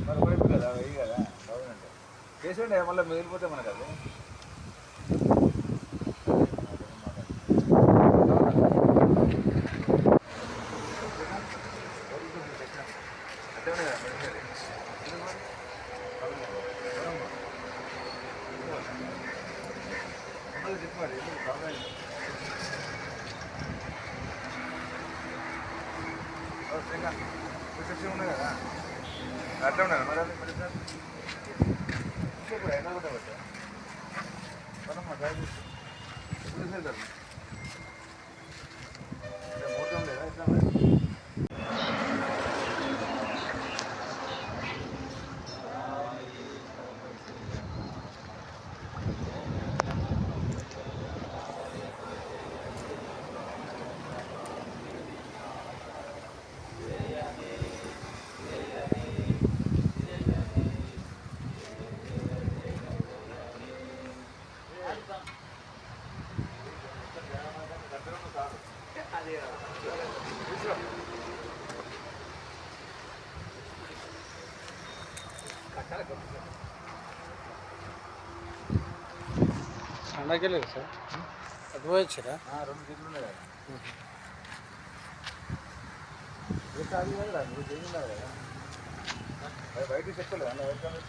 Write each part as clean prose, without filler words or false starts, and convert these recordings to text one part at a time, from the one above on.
మరి వైపు కదా వెయ్యి కదా గవర్నమెంట్ చేసేయండి మళ్ళీ మిగిలిపోతే మనకు అది చెప్పాలి రిసెప్షన్ ఉన్నాయి కదా అట్లా ఉన్నాయి మరి అది మరి సార్ ఇప్పుడు అయినా కూడా పెట్టా మనమ్మా సార్ ఎప్పుడు వెళ్తారు ముహూర్తం లేదా ఎట్లా అండకెళ్ళలేదు సార్ అది పోయొచ్చారా 2 దిగులు ఉన్నాయి కదా అది కదా నువ్వు చేయిందా కదా అది బయటికి చెప్పలేదు అన్న ఎవరికైనా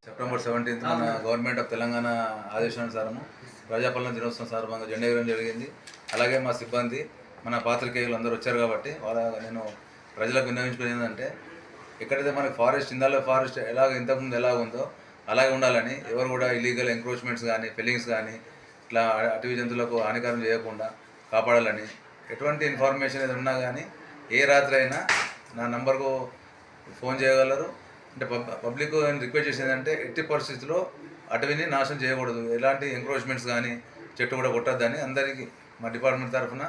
సెప్టెంబర్ 17 మన గవర్నమెంట్ ఆఫ్ తెలంగాణ ఆదేశానుసారము ప్రజాపాలన దినోత్సవం సందర్భంగా జెండా ఎగరడం జరిగింది. అలాగే మా సిబ్బంది మన పాత్రికేయులు అందరూ వచ్చారు కాబట్టి నేను ప్రజలకు విన్నవించుకునేది ఏంటంటే ఎక్కడైతే మనకి ఫారెస్ట్ ఇందాలో ఫారెస్ట్ ఇంతకుముందు ఎలాగ ఉందో అలాగే ఉండాలని, ఎవరు కూడా ఇల్లీగల్ ఎంక్రోచ్మెంట్స్ కానీ ఫెల్లింగ్స్ కానీ ఇట్లా అటవీ జంతువులకు హానికరం చేయకుండా కాపాడాలని, ఎటువంటి ఇన్ఫర్మేషన్ ఏది ఉన్నా కానీ ఏ రాత్రి అయినా నా నంబర్కు ఫోన్ చేయగలరు. అంటే పబ్లిక్ రిక్వెస్ట్ చేసేది ఏంటంటే ఎట్టి పరిస్థితుల్లో అటవీని నాశనం చేయకూడదు, ఎలాంటి ఎంక్రోచ్మెంట్స్ కానీ చెట్టు కూడా కొట్టద్దని అందరికీ మా డిపార్ట్మెంట్ తరఫున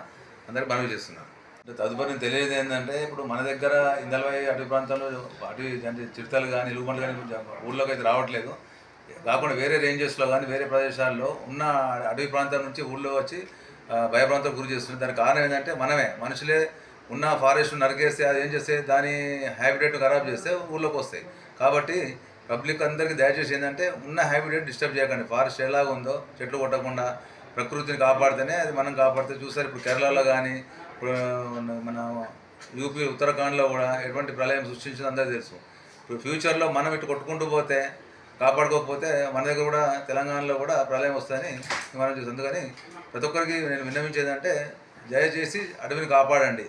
అందరికీ మనవి చేస్తున్నాను. అంటే తదుపరి నేను తెలియదు ఏంటంటే ఇప్పుడు మన దగ్గర ఇందలవై అటవీ ప్రాంతాల్లో అటవీ అంటే చిరుతలు కానీ ఎలుగుబంట్లు కానీ ఊళ్ళోకి అయితే రావట్లేదు. కాకుండా వేరే రేంజెస్లో కానీ వేరే ప్రదేశాల్లో ఉన్న అటవీ ప్రాంతం నుంచి ఊళ్ళో వచ్చి భయప్రాంతాలకు గురి చేస్తుంది. దానికి కారణం ఏంటంటే మనమే మనుషులే ఉన్న ఫారెస్ట్ నరికేస్తే అది ఏం చేస్తే దాని హ్యాబిటేట్ను ఖరాబ్ చేస్తే ఊళ్ళోకి వస్తాయి. కాబట్టి పబ్లిక్ అందరికీ దయచేసి ఏంటంటే ఉన్న హ్యాబిటేట్ డిస్టర్బ్ చేయకండి. ఫారెస్ట్ ఎలాగ ఉందో చెట్లు కొట్టకుండా ప్రకృతిని కాపాడితేనే అది మనం కాపాడితే. చూస్తారు ఇప్పుడు కేరళలో కానీ ఇప్పుడు మన యూపీ ఉత్తరాఖండ్లో కూడా ఎటువంటి ప్రళయం సృష్టించింది అందరికీ తెలుసు. ఇప్పుడు ఫ్యూచర్లో మనం ఇటు కొట్టుకుంటూ పోతే కాపాడుకోకపోతే మన దగ్గర కూడా తెలంగాణలో కూడా ప్రళయం వస్తుందని మనం చూస్తాం. అందుకని ప్రతి ఒక్కరికి నేను విన్నవించేదంటే దయచేసి అడవిని కాపాడండి.